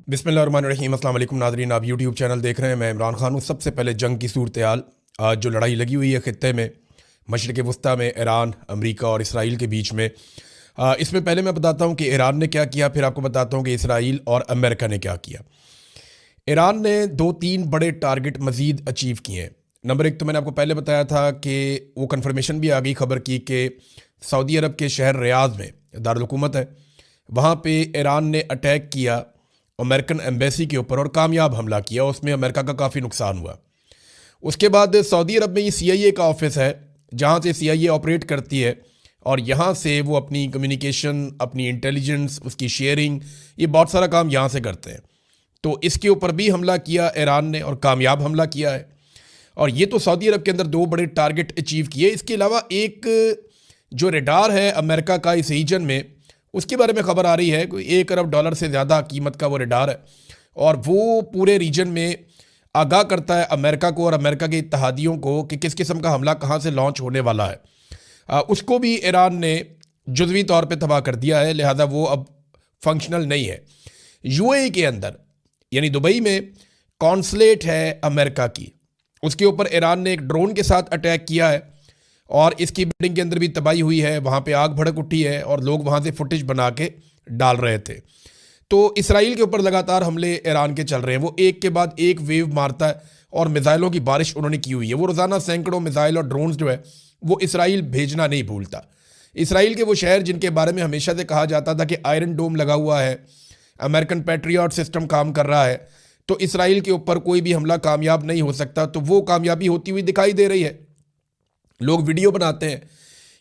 बिस्मिल्लाहिर्रहमानिर्रहीम। अस्सलाम वालेकुम नाज़रीन, आप यूट्यूब चैनल देख रहे हैं। मैं इमरान खान हूँ। सबसे पहले जंग की सूरत हाल, आज जो लड़ाई लगी हुई है ख़ित्ते में मशरिक़ वस्ता में ईरान, अमेरिका और इसराइल के बीच में, इसमें पहले मैं बताता हूँ कि ईरान ने क्या किया, फिर आपको बताता हूँ कि इसराइल और अमेरिका ने क्या किया। ईरान ने 2-3 बड़े टारगेट मज़ीद अचीव किए हैं। नंबर 1 तो मैंने आपको पहले बताया था कि वो कन्फर्मेशन भी आ गई खबर की कि सऊदी अरब के शहर रियाद में दारुल हुकूमत है, वहाँ पे ईरान ने अटैक किया अमेरिकन एम्बेसी के ऊपर और कामयाब हमला किया। उसमें अमेरिका का काफ़ी नुकसान हुआ। उसके बाद सऊदी अरब में ये CIA का ऑफिस है जहाँ से CIA ऑपरेट करती है और यहाँ से वो अपनी कम्युनिकेशन, अपनी इंटेलिजेंस, उसकी शेयरिंग, ये बहुत सारा काम यहाँ से करते हैं। तो इसके ऊपर भी हमला किया ईरान ने और कामयाब हमला किया है। और ये तो सऊदी अरब के अंदर 2 बड़े टारगेट अचीव किए। इसके अलावा एक जो रडार है अमेरिका का इस रीजन में, उसके बारे में खबर आ रही है कोई $1 अरब से ज़्यादा कीमत का वो रडार है और वो पूरे रीजन में आगाह करता है अमेरिका को और अमेरिका के इत्तहादियों को कि किस किस्म का हमला कहाँ से लॉन्च होने वाला है। उसको भी ईरान ने जुज़वी तौर पे तबाह कर दिया है, लिहाजा वो अब फंक्शनल नहीं है। UAE के अंदर यानी दुबई में कॉन्सुलेट है अमेरिका की, उसके ऊपर ईरान ने एक ड्रोन के साथ अटैक किया है और इसकी बिल्डिंग के अंदर भी तबाही हुई है। वहाँ पे आग भड़क उठी है और लोग वहाँ से फुटेज बना के डाल रहे थे। तो इसराइल के ऊपर लगातार हमले ईरान के चल रहे हैं। वो एक के बाद एक वेव मारता है और मिसाइलों की बारिश उन्होंने की हुई है। वो रोज़ाना सैकड़ों मिसाइल और ड्रोन्स जो है वो इसराइल भेजना नहीं भूलता। इसराइल के वो शहर जिनके बारे में हमेशा से कहा जाता था कि आयरन डोम लगा हुआ है, अमेरिकन पैट्रियट सिस्टम काम कर रहा है, तो इसराइल के ऊपर कोई भी हमला कामयाब नहीं हो सकता। तो वो कामयाबी होती हुई दिखाई दे रही है। लोग वीडियो बनाते हैं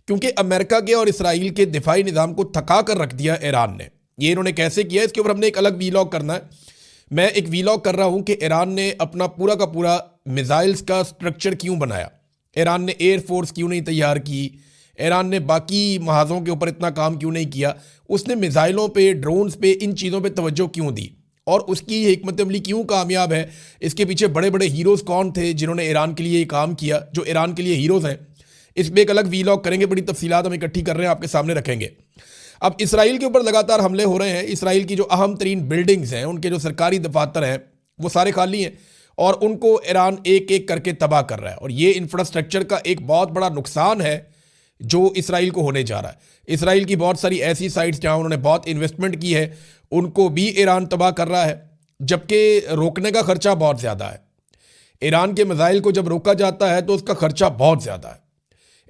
क्योंकि अमेरिका के और इसराइल के दिफाई निज़ाम को थका कर रख दिया ईरान ने। ये इन्होंने कैसे किया, इसके ऊपर हमने एक अलग वीलॉग करना है। मैं एक वीलॉग कर रहा हूं कि ईरान ने अपना पूरा का पूरा मिसाइल्स का स्ट्रक्चर क्यों बनाया, ईरान ने एयरफोर्स क्यों नहीं तैयार की, ईरान ने बाकी महाजों के ऊपर इतना काम क्यों नहीं किया, उसने मिसाइलों पे, ड्रोन्स पे, इन चीज़ों पे तवज्जो क्यों दी और उसकी हिकमत अमली क्यों कामयाब है। इसके पीछे बड़े बड़े हीरोज़ कौन थे जिन्होंने ईरान के लिए ये काम किया, जो ईरान के लिए हीरोज़ हैं। इस पर एक अलग वीलॉग करेंगे, बड़ी तफसीलात हम इकट्ठी कर रहे हैं, आपके सामने रखेंगे। अब इसराइल के ऊपर लगातार हमले हो रहे हैं। इसराइल की जो अहम तरीन बिल्डिंग्स हैं, उनके जो सरकारी दफातर हैं, वो सारे खाली हैं और उनको ईरान एक एक करके तबाह कर रहा है। और ये इंफ्रास्ट्रक्चर का एक बहुत बड़ा नुकसान है जो इसराइल को होने जा रहा है। इसराइल की बहुत सारी ऐसी साइट्स जहाँ उन्होंने बहुत इन्वेस्टमेंट की है, उनको भी ईरान तबाह कर रहा है, जबकि रोकने का खर्चा बहुत ज़्यादा है। ईरान के मिसाइल को जब रोका जाता है तो उसका खर्चा बहुत ज़्यादा है।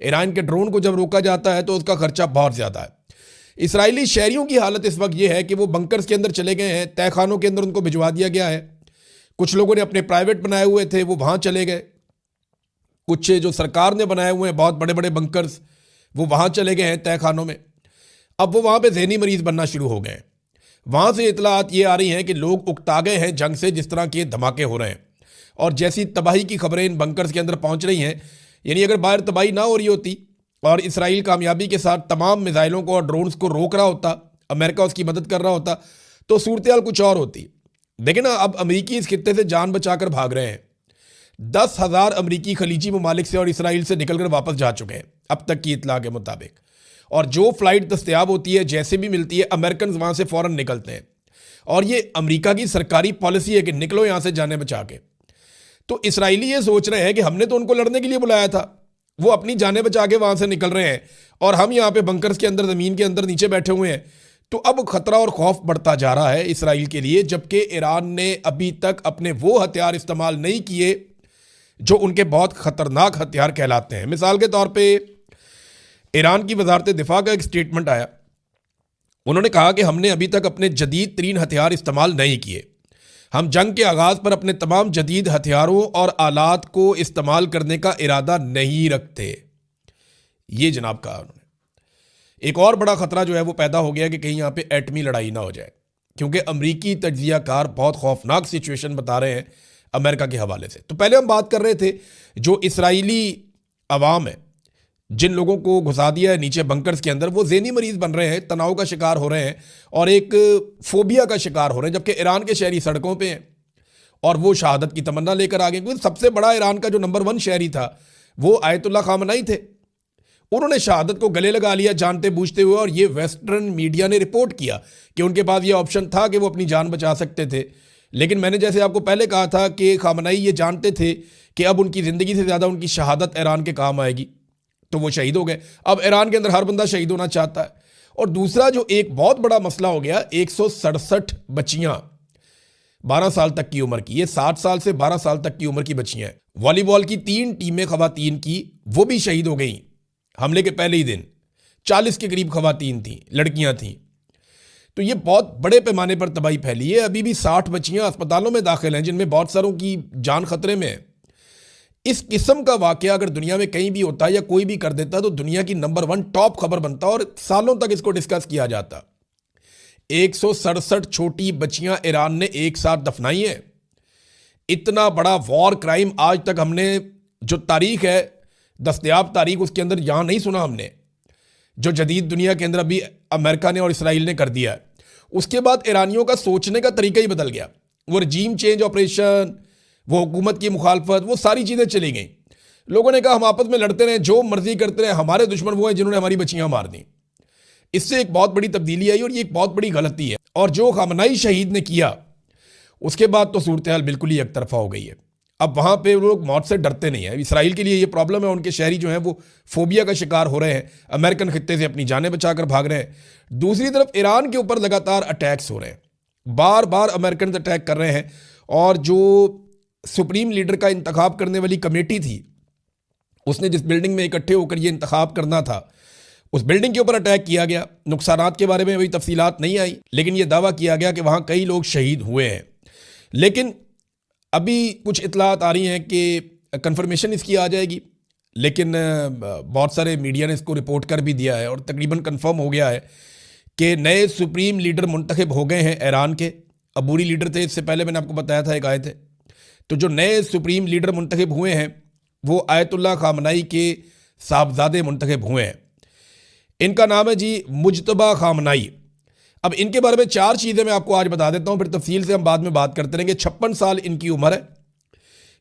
ईरान के ड्रोन को जब रोका जाता है तो उसका खर्चा बहुत ज़्यादा है। इसराइली शहरियों की हालत इस वक्त ये है कि वो बंकर्स के अंदर चले गए हैं, तहखानों के अंदर उनको भिजवा दिया गया है। कुछ लोगों ने अपने प्राइवेट बनाए हुए थे, वो वहाँ चले गए। कुछ जो सरकार ने बनाए हुए हैं बहुत बड़े बड़े बंकर्स, वो वहाँ चले गए हैं तहखानों में। अब वो वहाँ पर जहनी मरीज बनना शुरू हो गए हैं। वहाँ से इतलात ये आ रही हैं कि लोग उकता गए हैं जंग से, जिस तरह के धमाके हो रहे हैं और जैसी तबाही की खबरें इन बंकर्स के अंदर पहुँच रही हैं। यानी अगर बाहर तबाही ना हो रही होती और इसराइल कामयाबी के साथ तमाम मिसाइलों को और ड्रोन्स को रोक रहा होता, अमेरिका उसकी मदद कर रहा होता, तो सूरत हाल कुछ और होती। देखिए ना, अब अमेरिकी इस खित्ते से जान बचाकर भाग रहे हैं। 10,000 अमेरिकी खलीजी ममालिक से और इसराइल से निकलकर वापस जा चुके हैं अब तक की इतला के मुताबिक। और जो फ्लाइट दस्तयाब होती है, जैसे भी मिलती है, अमेरिकन वहाँ से फ़ौरन निकलते हैं। और ये अमेरिका की सरकारी पॉलिसी है कि निकलो यहाँ से जाने बचा के। तो इसराइली ये सोच रहे हैं कि हमने तो उनको लड़ने के लिए बुलाया था, वो अपनी जानें बचा के वहाँ से निकल रहे हैं और हम यहाँ पे बंकर्स के अंदर, ज़मीन के अंदर नीचे बैठे हुए हैं। तो अब खतरा और खौफ बढ़ता जा रहा है इसराइल के लिए, जबकि ईरान ने अभी तक अपने वो हथियार इस्तेमाल नहीं किए जो उनके बहुत ख़तरनाक हथियार कहलाते हैं। मिसाल के तौर पर ईरान की वजारत दिफा का एक स्टेटमेंट आया, उन्होंने कहा कि हमने अभी तक अपने जदीद तरीन हथियार इस्तेमाल नहीं किए, हम जंग के आगाज़ पर अपने तमाम जदीद हथियारों और आलात को इस्तेमाल करने का इरादा नहीं रखते। ये जनाब कहा उन्होंने। एक और बड़ा ख़तरा जो है वो पैदा हो गया कि कहीं यहाँ पे एटमी लड़ाई ना हो जाए, क्योंकि अमरीकी तज्ज़ियाकार बहुत खौफनाक सिचुएशन बता रहे हैं अमेरिका के हवाले से। तो पहले हम बात कर रहे थे जो इसराइली अवाम है, जिन लोगों को घुसा दिया है नीचे बंकर्स के अंदर, वो ज़हनी मरीज बन रहे हैं, तनाव का शिकार हो रहे हैं और एक फोबिया का शिकार हो रहे हैं। जबकि ईरान के शहरी सड़कों पे हैं और वो शहादत की तमन्ना लेकर आ गए। क्योंकि सबसे बड़ा ईरान का जो नंबर 1 शहरी था वो आयतुल्ला खामनाई थे। उन्होंने शहादत को गले लगा लिया जानते बूझते हुए, और ये वेस्टर्न मीडिया ने रिपोर्ट किया कि उनके पास ये ऑप्शन था कि वो अपनी जान बचा सकते थे। लेकिन मैंने जैसे आपको पहले कहा था कि खामनेई ये जानते थे कि अब उनकी ज़िंदगी से ज़्यादा उनकी शहादत ईरान के काम आएगी, तो वो शहीद हो गए। अब ईरान के अंदर हर बंदा शहीद होना चाहता है। और दूसरा जो एक बहुत बड़ा मसला हो गया, 167 बच्चियां 12 साल तक की उम्र की, ये 60 साल से 12 साल तक की उम्र की बच्चियां हैं। वॉलीबॉल की 3 टीमें खवातीन की, वो भी शहीद हो गई हमले के पहले ही दिन। 40 के करीब खवातीन थी, लड़कियां थीं। तो ये बहुत बड़े पैमाने पर तबाही फैली है। अभी भी 60 बच्चियां अस्पतालों में दाखिल हैं, जिनमें बहुत सारों की जान खतरे में है। इस किस्म का वाकया अगर दुनिया में कहीं भी होता या कोई भी कर देता तो दुनिया की नंबर 1 टॉप खबर बनता और सालों तक इसको डिस्कस किया जाता। 167 छोटी बच्चियां ईरान ने एक साथ दफनाई हैं। इतना बड़ा वॉर क्राइम आज तक हमने, जो तारीख है दस्तयाब तारीख, उसके अंदर यहां नहीं सुना हमने, जो जदीद दुनिया के अंदर अभी अमेरिका ने और इसराइल ने कर दिया है। उसके बाद ईरानियों का सोचने का तरीका ही बदल गया। वो रजीम चेंज ऑपरेशन, वो हुकूमत की मुखालफत, वो सारी चीज़ें चली गई। लोगों ने कहा हम आपस में लड़ते रहें, जो मर्जी करते रहें, हमारे दुश्मन वो हैं जिन्होंने हमारी बच्चियां मार दी। इससे एक बहुत बड़ी तब्दीली आई और ये एक बहुत बड़ी गलती है। और जो खामनेई शहीद ने किया, उसके बाद तो सूरत हाल बिल्कुल ही एक तरफा हो गई है। अब वहाँ पे लोग मौत से डरते नहीं हैं। इसराइल के लिए ये प्रॉब्लम है, उनके शहरी जो हैं वो फोबिया का शिकार हो रहे हैं, अमेरिकन खित्ते से अपनी जानें बचाकर भाग रहे हैं। दूसरी तरफ ईरान के ऊपर लगातार अटैक्स हो रहे हैं, बार बार अमेरिकन अटैक कर रहे हैं। और जो सुप्रीम लीडर का इंतखाब करने वाली कमेटी थी, उसने जिस बिल्डिंग में इकट्ठे होकर ये इंतखाब करना था, उस बिल्डिंग के ऊपर अटैक किया गया। नुकसानात के बारे में वही तफसीलात नहीं आई, लेकिन यह दावा किया गया कि वहाँ कई लोग शहीद हुए हैं। लेकिन अभी कुछ इतलात आ रही हैं कि कंफर्मेशन इसकी आ जाएगी, लेकिन बहुत सारे मीडिया ने इसको रिपोर्ट कर भी दिया है और तकरीबन कंफर्म हो गया है कि नए सुप्रीम लीडर मुंतखब हो गए हैं ईरान के। अबूरी लीडर थे, इससे पहले मैंने आपको बताया था, एक आए थे। तो जो नए सुप्रीम लीडर मुंतखब हुए हैं वो आयतुल्लाह खामनेई के साहबजादे मुंतखब हुए हैं। इनका नाम है जी मुज्तबा खामनेई। अब इनके बारे में 4 चीज़ें मैं आपको आज बता देता हूँ, फिर तफसील से हम बाद में बात करते रहेंगे। 56 साल इनकी उम्र है।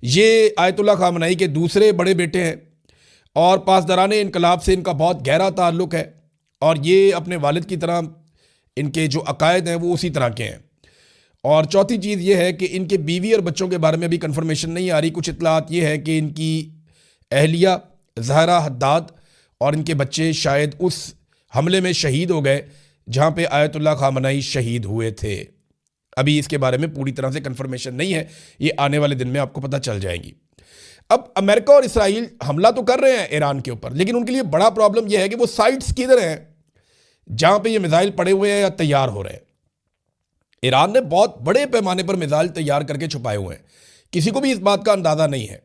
ये आयतुल्लाह खामनेई के दूसरे बड़े बेटे हैं और पासदाराने इनकलाब से इनका बहुत गहरा ताल्लुक़ है। और ये अपने वालिद की तरह, इनके जो अकायद हैं वो उसी तरह के हैं। और चौथी चीज़ ये है कि इनके बीवी और बच्चों के बारे में अभी कंफर्मेशन नहीं आ रही। कुछ इतलात ये है कि इनकी अहलिया ज़हरा हद्दाद और इनके बच्चे शायद उस हमले में शहीद हो गए जहाँ पे आयतुल्लाह खामनेई शहीद हुए थे। अभी इसके बारे में पूरी तरह से कंफर्मेशन नहीं है, ये आने वाले दिन में आपको पता चल जाएगी। अब अमेरिका और इसराइल हमला तो कर रहे हैं ईरान के ऊपर, लेकिन उनके लिए बड़ा प्रॉब्लम यह है कि वो साइट्स किधर हैं जहाँ पे ये मिसाइल पड़े हुए हैं या तैयार हो रहे हैं। ईरान ने बहुत बड़े पैमाने पर मिसाइल तैयार करके छुपाए हुए हैं, किसी को भी इस बात का अंदाज़ा नहीं है।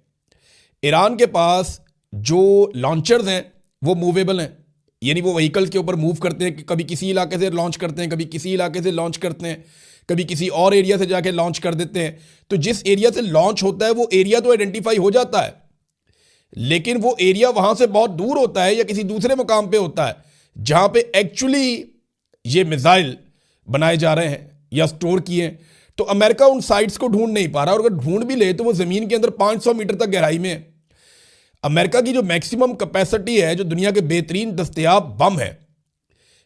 ईरान के पास जो लॉन्चर्स हैं वो मूवेबल हैं, यानी वो व्हीकल्स के ऊपर मूव करते हैं कि कभी किसी इलाके से लॉन्च करते हैं, कभी किसी इलाके से लॉन्च करते हैं, कभी किसी और एरिया से जाके लॉन्च कर देते हैं। तो जिस एरिया से लॉन्च होता है वो एरिया तो आइडेंटिफाई हो जाता है, लेकिन वो एरिया वहाँ से बहुत दूर होता है या किसी दूसरे मुकाम पे होता है जहाँ पे एक्चुअली ये मिसाइल बनाए जा रहे हैं या स्टोर किए हैं। तो अमेरिका उन साइट्स को ढूंढ नहीं पा रहा, और अगर ढूंढ भी ले तो वो ज़मीन के अंदर 500 मीटर तक गहराई में है। अमेरिका की जो मैक्सिमम कैपेसिटी है, जो दुनिया के बेहतरीन दस्तयाब बम है,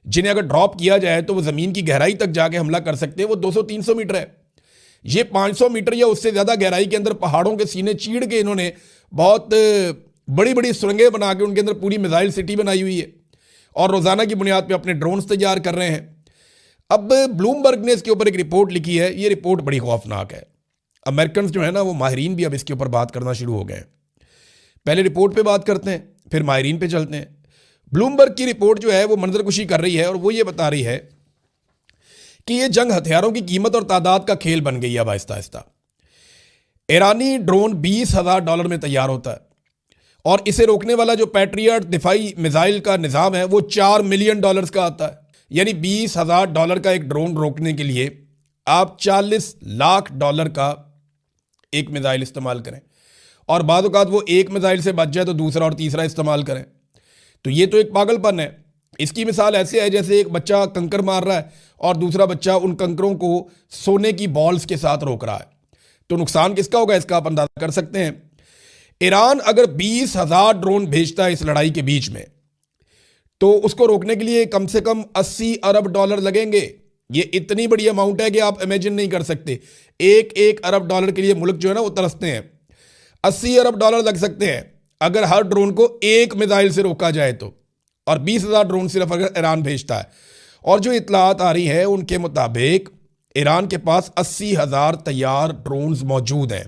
जिन्हें अगर ड्रॉप किया जाए तो वो ज़मीन की गहराई तक जाके हमला कर सकते हैं, वो 200-300 मीटर है। ये 500 मीटर या उससे ज़्यादा गहराई के अंदर पहाड़ों के सीने चीड़ के इन्होंने बहुत बड़ी बड़ी सुरंगें बना के उनके अंदर पूरी मिसाइल सिटी बनाई हुई है और रोज़ाना की बुनियाद पर अपने ड्रोन्स तैयार कर रहे हैं। अब ब्लूमबर्ग ने इसके ऊपर एक रिपोर्ट लिखी है, ये रिपोर्ट बड़ी खौफनाक है। अमेरिकन जो है ना, वो माहिरीन भी अब इसके ऊपर बात करना शुरू हो गए। पहले रिपोर्ट पे बात करते हैं, फिर माहिरीन पे चलते हैं। ब्लूमबर्ग की रिपोर्ट जो है वो मंजरकुशी कर रही है और वो ये बता रही है कि ये जंग हथियारों की कीमत और तादाद का खेल बन गई है। अब आहिस्ता आहिस्ता ईरानी ड्रोन $20,000 में तैयार होता है और इसे रोकने वाला जो पैट्रियट दिफाई मिसाइल का निज़ाम है वो $4 मिलियन का आता है। यानी $20,000 का एक ड्रोन रोकने के लिए आप $40 लाख का एक मिसाइल इस्तेमाल करें, और बाद औक़ात वो एक मिसाइल से बच जाए तो दूसरा और तीसरा इस्तेमाल करें। तो ये तो एक पागलपन है। इसकी मिसाल ऐसे है जैसे एक बच्चा कंकर मार रहा है और दूसरा बच्चा उन कंकरों को सोने की बॉल्स के साथ रोक रहा है। तो नुकसान किसका होगा इसका आप अंदाजा कर सकते हैं। ईरान अगर 20,000 ड्रोन भेजता है इस लड़ाई के बीच में, तो उसको रोकने के लिए कम से कम 80 अरब डॉलर लगेंगे। ये इतनी बड़ी अमाउंट है कि आप इमेजिन नहीं कर सकते। एक एक अरब डॉलर के लिए मुल्क जो है ना वो तरसते हैं। 80 अरब डॉलर लग सकते हैं अगर हर ड्रोन को एक मिसाइल से रोका जाए तो, और 20,000 ड्रोन सिर्फ अगर ईरान भेजता है। और जो इतलात आ रही है उनके मुताबिक ईरान के पास 80,000 तैयार ड्रोन्स मौजूद हैं।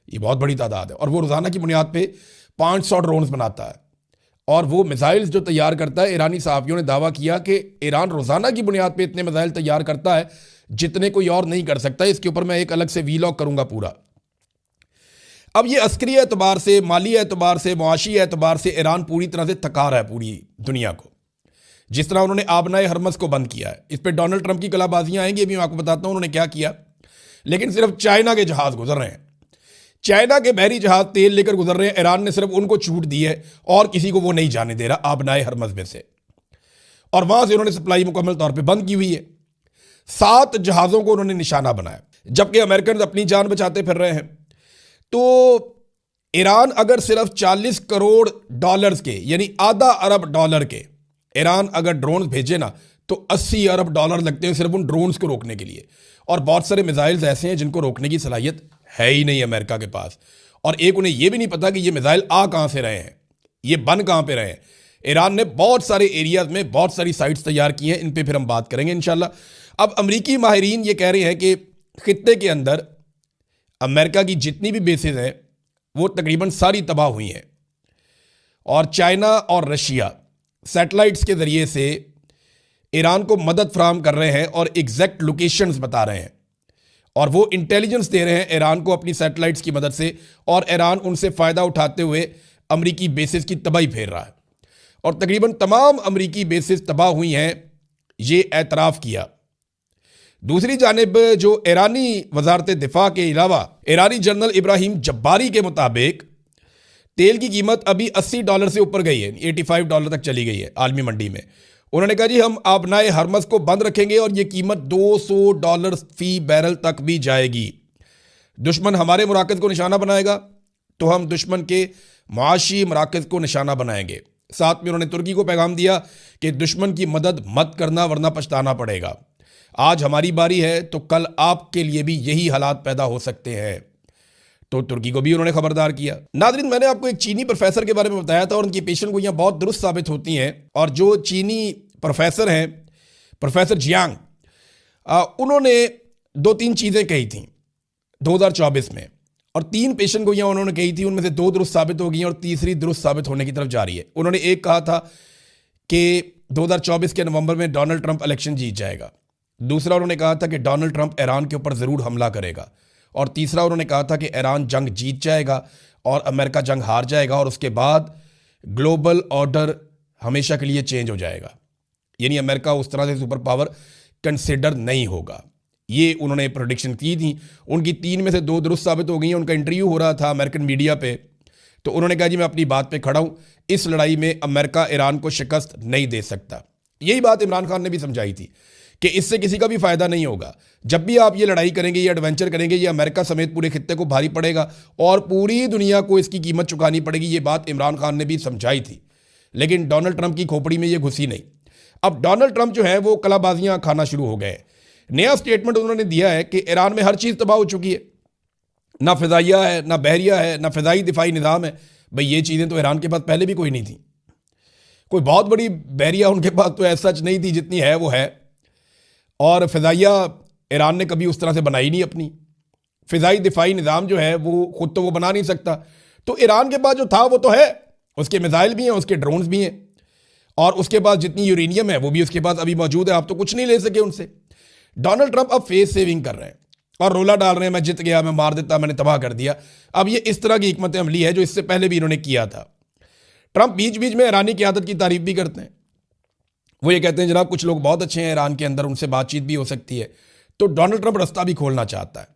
ये बहुत बड़ी तादाद है, और वो रोज़ाना की बुनियाद पे 500 ड्रोन्स बनाता है। और वो मिसाइल्स जो तैयार करता है, ईरानी सहाफ़ियों ने दावा किया कि ईरान रोज़ाना की बुनियाद पे इतने मिसाइल तैयार करता है जितने कोई और नहीं कर सकता। इसके ऊपर मैं एक अलग से वीलॉग करूंगा पूरा। अब ये अस्करी एतबार से, माली एतबार से, मुआशी एतबार से ईरान पूरी तरह से थका रहा है पूरी दुनिया को। जिस तरह उन्होंने आबनाए हरमस को बंद किया है, इस पर डोनाल्ड ट्रंप की कलाबाजियां आएंगी, अभी मैं आपको बताता हूं उन्होंने क्या किया। लेकिन सिर्फ चाइना के जहाज गुजर रहे हैं, चाइना के बहरी जहाज तेल लेकर गुजर रहे हैं। ईरान ने सिर्फ उनको छूट दी है और किसी को वो नहीं जाने दे रहा आबनाए हरमस में से, और वहां से उन्होंने सप्लाई मुकम्मल तौर पर बंद की हुई है। 7 जहाजों को उन्होंने निशाना बनाया, जबकि अमेरिकन अपनी जान बचाते फिर रहे हैं। तो ईरान अगर सिर्फ 40 करोड़ डॉलर्स के, यानी आधा अरब डॉलर के ईरान अगर ड्रोन भेजे ना, तो 80 अरब डॉलर लगते हैं सिर्फ उन ड्रोन्स को रोकने के लिए। और बहुत सारे मिसाइल्स ऐसे हैं जिनको रोकने की सलाहियत है ही नहीं अमेरिका के पास। और एक, उन्हें यह भी नहीं पता कि ये मिसाइल आ कहां से रहे हैं, ये बन कहां पे रहे हैं। ईरान ने बहुत सारे एरियाज में बहुत सारी साइट्स तैयार की हैं, इन पे फिर हम बात करेंगे इंशाल्लाह। अब अमरीकी माहिरीन ये कह रहे हैं कि खित्ते के अंदर अमेरिका की जितनी भी बेसेस हैं वो तकरीबन सारी तबाह हुई हैं, और चाइना और रशिया सैटेलाइट्स के ज़रिए से ईरान को मदद फराहम कर रहे हैं और एग्जैक्ट लोकेशंस बता रहे हैं, और वो इंटेलिजेंस दे रहे हैं ईरान को अपनी सैटेलाइट्स की मदद से, और ईरान उनसे फ़ायदा उठाते हुए अमरीकी बेसिस की तबाही फेर रहा है। और तकरीबन तमाम अमरीकी बेसिस तबाह हुई हैं, ये एतराफ़ किया। दूसरी जानिब जो ईरानी वजारत दिफा के अलावा ईरानी जनरल इब्राहिम जब्बारी के मुताबिक तेल की कीमत अभी $80 से ऊपर गई है, $85 तक चली गई है आलमी मंडी में। उन्होंने कहा जी हम आबनाए हरमस को बंद रखेंगे और ये कीमत $200 फी बैरल तक भी जाएगी। दुश्मन हमारे मराकज़ को निशाना बनाएगा तो हम दुश्मन के मुआशी मराकज़ को निशाना बनाएंगे। साथ में उन्होंने तुर्की को पैगाम दिया कि दुश्मन की मदद मत करना वरना पछताना पड़ेगा। आज हमारी बारी है तो कल आपके लिए भी यही हालात पैदा हो सकते हैं। तो तुर्की को भी उन्होंने खबरदार किया। नाज़रीन, मैंने आपको एक चीनी प्रोफेसर के बारे में बताया था और उनकी पेशन गोइयां बहुत दुरुस्त साबित होती हैं। और जो चीनी प्रोफेसर हैं, प्रोफेसर जियांग, उन्होंने 2-3 चीज़ें कही थी 2024 में, और 3 पेशन गोइयां उन्होंने कही थी, उनमें से 2 दुरुस्त साबित हो गई और तीसरी दुरुस्त साबित होने की तरफ जा रही है। उन्होंने एक कहा था कि 2024 के नवंबर में डोनाल्ड ट्रंप इलेक्शन जीत जाएगा। दूसरा उन्होंने कहा था कि डोनाल्ड ट्रंप ईरान के ऊपर ज़रूर हमला करेगा। और तीसरा उन्होंने कहा था कि ईरान जंग जीत जाएगा और अमेरिका जंग हार जाएगा, और उसके बाद ग्लोबल ऑर्डर हमेशा के लिए चेंज हो जाएगा, यानी अमेरिका उस तरह से सुपर पावर कंसिडर नहीं होगा। ये उन्होंने प्रेडिक्शन की थी। उनकी 3 में से 2 दुरुस्त साबित हो गई हैं। उनका इंटरव्यू हो रहा था अमेरिकन मीडिया पे, तो उन्होंने कहा जी मैं अपनी बात पे खड़ा हूँ, इस लड़ाई में अमेरिका ईरान को शिकस्त नहीं दे सकता। यही बात इमरान खान ने भी समझाई थी कि इससे किसी का भी फायदा नहीं होगा। जब भी आप ये लड़ाई करेंगे, ये एडवेंचर करेंगे, ये अमेरिका समेत पूरे खित्ते को भारी पड़ेगा और पूरी दुनिया को इसकी कीमत चुकानी पड़ेगी। ये बात इमरान खान ने भी समझाई थी, लेकिन डोनाल्ड ट्रंप की खोपड़ी में ये घुसी नहीं। अब डोनाल्ड ट्रंप जो है वो कलाबाजियां खाना शुरू हो गए। नया स्टेटमेंट उन्होंने दिया है कि ईरान में हर चीज़ तबाह हो चुकी है, ना फिजाइया है, ना बहरिया है, ना फिजाई दिफाई निज़ाम है। भाई ये चीज़ें तो ईरान के पास पहले भी कोई नहीं थी। कोई बहुत बड़ी बहरिया उनके पास तो ऐसा सच नहीं थी, जितनी है वो है। और फ़िज़ाइया ईरान ने कभी उस तरह से बनाई नहीं अपनी। फ़िज़ाई दिफाई निज़ाम जो है वो ख़ुद तो वो बना नहीं सकता, तो ईरान के पास जो था वो तो है, उसके मिसाइल भी हैं, उसके ड्रोन्स भी हैं, और उसके पास जितनी यूरेनियम है वो भी उसके पास अभी मौजूद है। आप तो कुछ नहीं ले सके उनसे। डोनाल्ड ट्रंप अब फेस सेविंग कर रहे हैं और रोला डाल रहे हैं, मैं जीत गया, मैं मार देता, मैंने तबाह कर दिया। अब ये इस तरह की हिकमत अमली है जो इससे पहले भी इन्होंने किया था। ट्रंप बीच बीच में ईरानी क़यादत की तारीफ भी करते हैं। वो ये कहते हैं जनाब कुछ लोग बहुत अच्छे हैं ईरान के अंदर, उनसे बातचीत भी हो सकती है। तो डोनाल्ड ट्रंप रास्ता भी खोलना चाहता है।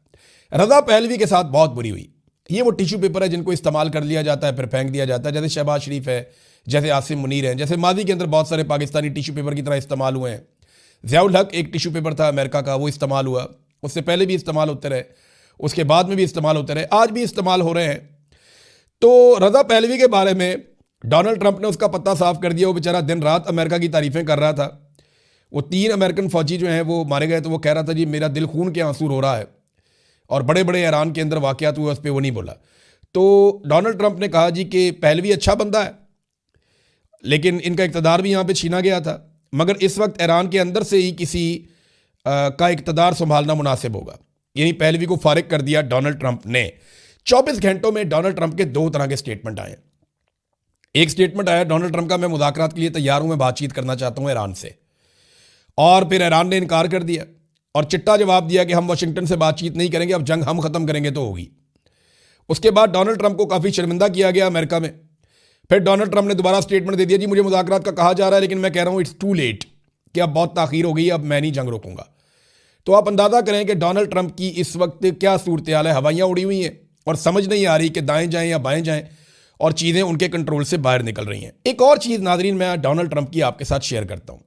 रज़ा पहलवी के साथ बहुत बुरी हुई। ये वो टिश्यू पेपर है जिनको इस्तेमाल कर लिया जाता है फिर फेंक दिया जाता है, जैसे शहबाज शरीफ है, जैसे आसिम मुनीर हैं, जैसे माजी के अंदर बहुत सारे पाकिस्तानी टिश्यू पेपर की तरह इस्तेमाल हुए हैं। ज़ियाउल हक एक टिश्यू पेपर था अमेरिका का, वो इस्तेमाल हुआ, उससे पहले भी इस्तेमाल होते रहे, उसके बाद में भी इस्तेमाल होते रहे, आज भी इस्तेमाल हो रहे हैं। तो रज़ा पहलवी के बारे में डोनाल्ड ट्रंप ने उसका पत्ता साफ कर दिया। वो बेचारा दिन रात अमेरिका की तारीफें कर रहा था। वो 3 अमेरिकन फौजी जो हैं वो मारे गए, तो वो कह रहा था जी मेरा दिल खून के आंसू रो रहा है, और बड़े बड़े ईरान के अंदर वाकयात हुए उस पर वो नहीं बोला। तो डोनाल्ड ट्रंप ने कहा जी कि पहलवी अच्छा बंदा है, लेकिन इनका इक़्तिदार भी यहाँ पे छीना गया था, मगर इस वक्त ईरान के अंदर से ही किसी का इक़्तिदार संभालना मुनासिब होगा। यानी पहलवी को फारिग कर दिया डोनाल्ड ट्रंप ने। 24 घंटों में डोनाल्ड ट्रंप के 2 तरह के स्टेटमेंट आए। एक स्टेटमेंट आया डोनाल्ड ट्रंप का, मैं मुज़ाकरात के लिए तैयार हूं, मैं बातचीत करना चाहता हूं ईरान से, और फिर ईरान ने इनकार कर दिया और चिट्टा जवाब दिया कि हम वाशिंगटन से बातचीत नहीं करेंगे, अब जंग हम ख़त्म करेंगे तो होगी। उसके बाद डोनाल्ड ट्रंप को काफ़ी शर्मिंदा किया गया अमेरिका में। फिर डोनाल्ड ट्रंप ने दोबारा स्टेटमेंट दे दिया जी मुझे मुज़ाकरात का कहा जा रहा है, लेकिन मैं कह रहा हूं इट्स टू लेट, कि अब बहुत ताख़ीर हो गई, अब मैं नहीं जंग रोकूंगा। तो आप अंदाज़ा करें कि डोनाल्ड ट्रंप की इस वक्त क्या सूरत हाल है। हवाइयाँ उड़ी हुई हैं और समझ नहीं आ रही कि दाएं जाएं या बाएं जाएं, और चीज़ें उनके कंट्रोल से बाहर निकल रही हैं। एक और चीज़ नाज़रीन मैं डोनाल्ड ट्रंप की आपके साथ शेयर करता हूं।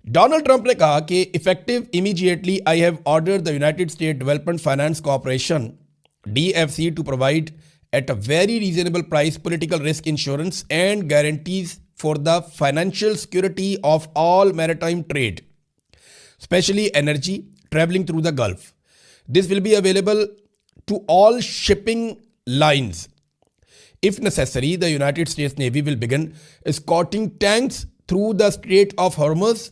डोनाल्ड ट्रंप ने कहा कि effective immediately I have ordered the United State Development Finance Corporation DFC to provide at a very reasonable price political risk insurance and guarantees for the financial security of all maritime trade, especially energy traveling through the Gulf. This will be available to all shipping lines. If necessary, the United States Navy will begin escorting tanks through the Strait of Hormuz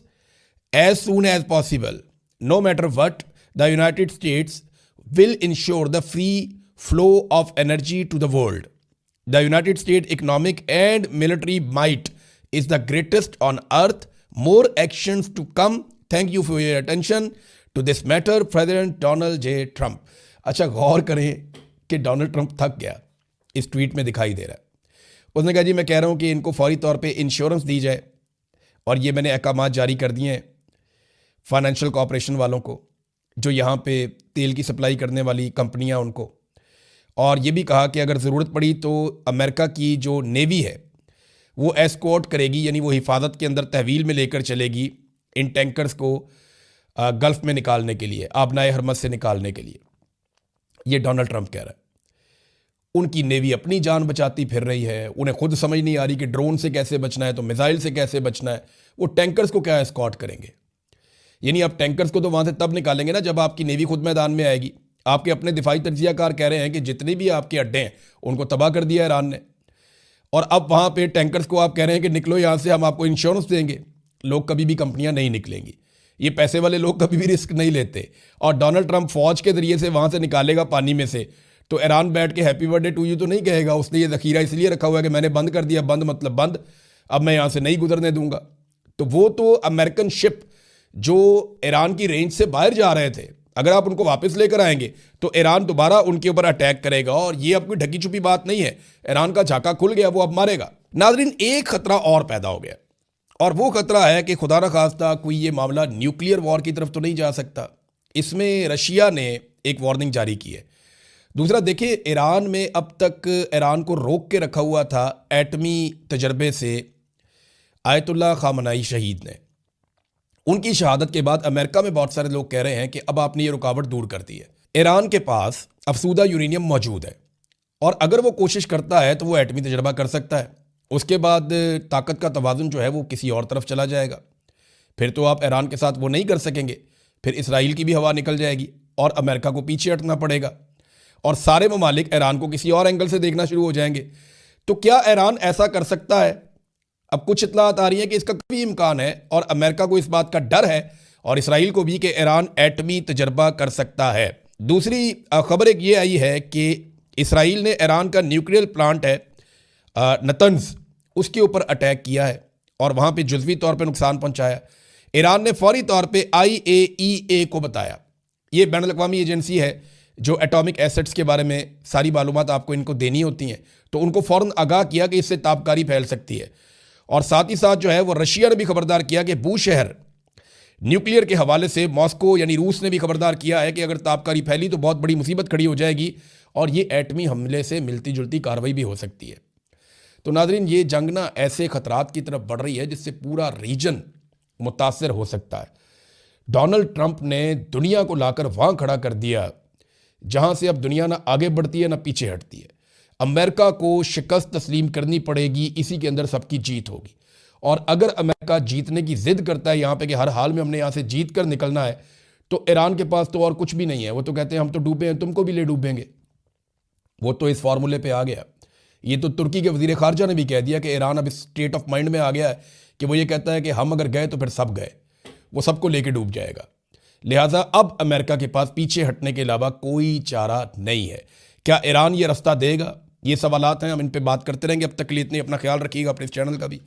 as soon as possible. No matter what, the United States will ensure the free flow of energy to the world. The United States economic and military might is the greatest on earth. More actions to come. Thank you for your attention to this matter, President Donald J. Trump. अच्छा, गौर करें कि Donald Trump थक गया, इस tweet में दिखाई दे रहा है। उसने कहा जी मैं कह रहा हूं कि इनको फौरी तौर पे इंश्योरेंस दी जाए, और ये मैंने अहकामात जारी कर दिए हैं फाइनेंशियल कॉर्पोरेशन वालों को, जो यहाँ पे तेल की सप्लाई करने वाली कंपनियाँ उनको, और ये भी कहा कि अगर ज़रूरत पड़ी तो अमेरिका की जो नेवी है वो एस्कॉर्ट करेगी, यानी वो हिफाजत के अंदर तहवील में लेकर चलेगी इन टैंकर्स को गल्फ़ में निकालने के लिए, आबनाए हरमज़ से निकालने के लिए। ये डोनाल्ड ट्रंप कह रहा है। उनकी नेवी अपनी जान बचाती फिर रही है, उन्हें खुद समझ नहीं आ रही कि ड्रोन से कैसे बचना है, तो मिसाइल से कैसे बचना है। वो टैंकर्स को क्या एस्कॉर्ट करेंगे? यानी आप टैंकर्स को तो वहाँ से तब निकालेंगे ना जब आपकी नेवी खुद मैदान में आएगी। आपके अपने दिफाई तज्जियाकार कह रहे हैं कि जितने भी आपके अड्डे हैं उनको तबाह कर दिया ईरान ने, और अब वहाँ पे टैंकर्स को आप कह रहे हैं कि निकलो यहाँ से, हम आपको इंश्योरेंस देंगे। लोग कभी भी कंपनियाँ नहीं निकलेंगी, ये पैसे वाले लोग कभी भी रिस्क नहीं लेते। और डोनाल्ड ट्रंप फौज के जरिए से वहाँ से निकालेगा पानी में से, तो ईरान बैठ के हैप्पी बर्थडे टू यू तो नहीं कहेगा। उसने ये ज़ख़ीरा इसलिए रखा हुआ है कि मैंने बंद कर दिया, बंद मतलब बंद, अब मैं यहाँ से नहीं गुजरने दूंगा। तो वो तो अमेरिकन शिप जो ईरान की रेंज से बाहर जा रहे थे, अगर आप उनको वापस लेकर आएंगे तो ईरान दोबारा उनके ऊपर अटैक करेगा, और ये अब कोई ढकी छुपी बात नहीं है। ईरान का झाका खुल गया, वो अब मारेगा। नाज़रीन, एक खतरा और पैदा हो गया, और वो खतरा है कि खुदा न खास्ता कोई ये मामला न्यूक्लियर वॉर की तरफ तो नहीं जा सकता। इसमें रशिया ने एक वार्निंग जारी की है। दूसरा देखिए, ईरान में अब तक ईरान को रोक के रखा हुआ था एटमी तजर्बे से आयतुल्लाह खामनाई शहीद ने। उनकी शहादत के बाद अमेरिका में बहुत सारे लोग कह रहे हैं कि अब आपने ये रुकावट दूर कर दी है। ईरान के पास अफसूदा यूरेनियम मौजूद है, और अगर वो कोशिश करता है तो वो एटमी तजर्बा कर सकता है। उसके बाद ताकत का तवाज़ुन जो है वो किसी और तरफ चला जाएगा। फिर तो आप ईरान के साथ वो नहीं कर सकेंगे, फिर इसराइल की भी हवा निकल जाएगी और अमेरिका को पीछे हटना पड़ेगा, और सारे ममालिक ईरान को किसी और एंगल से देखना शुरू हो जाएंगे। तो क्या ईरान ऐसा कर सकता है? अब कुछ इत्तलात आ रही है कि इसका भी इम्कान है, और अमेरिका को इस बात का डर है, और इसराइल को भी, कि ईरान एटमी तजर्बा कर सकता है। दूसरी खबर एक ये आई है कि इसराइल ने ईरान का न्यूक्लियर प्लांट है नतंज, उसके ऊपर अटैक किया है और वहाँ पे जुज़वी तौर पे नुकसान पहुँचाया। ईरान ने फौरी तौर पे IAEA को बताया, ये बैनुल अक़वामी एजेंसी है जो एटॉमिक एसेट्स के बारे में सारी मालूमात आपको इनको देनी होती हैं, तो उनको फ़ौरन आगाह किया कि इससे ताबकारी फैल सकती है। और साथ ही साथ जो है वो रशिया ने भी खबरदार किया कि बूशहर न्यूक्लियर के हवाले से मॉस्को यानी रूस ने भी खबरदार किया है कि अगर ताबकारी फैली तो बहुत बड़ी मुसीबत खड़ी हो जाएगी, और ये एटमी हमले से मिलती जुलती कार्रवाई भी हो सकती है। तो नाज़रीन, ये जंग ना ऐसे ख़तरात की तरफ बढ़ रही है जिससे पूरा रीजन मुतासर हो सकता है। डोनाल्ड ट्रंप ने दुनिया को लाकर वहाँ खड़ा कर दिया जहाँ से अब दुनिया ना आगे बढ़ती है ना पीछे हटती है। अमेरिका को शिकस्त तस्लीम करनी पड़ेगी, इसी के अंदर सबकी जीत होगी। और अगर अमेरिका जीतने की जिद करता है यहाँ पे कि हर हाल में हमने यहाँ से जीत कर निकलना है, तो ईरान के पास तो और कुछ भी नहीं है। वो तो कहते हैं हम तो डूबे हैं, तुमको भी ले डूबेंगे। वो तो इस फार्मूले पे आ गया। ये तो तुर्की के वजीर खारजा ने भी कह दिया कि ईरान अब इस स्टेट ऑफ माइंड में आ गया है कि वो ये कहता है कि हम अगर गए तो फिर सब गए, वो सबको लेके डूब जाएगा। लिहाजा अब अमेरिका के पास पीछे हटने के अलावा कोई चारा नहीं है। क्या ईरान ये रास्ता देगा? ये सवालात हैं, हम इन पे बात करते रहेंगे। अब तक के लिए इतनी, अपना ख्याल रखिएगा, अपने इस चैनल का भी।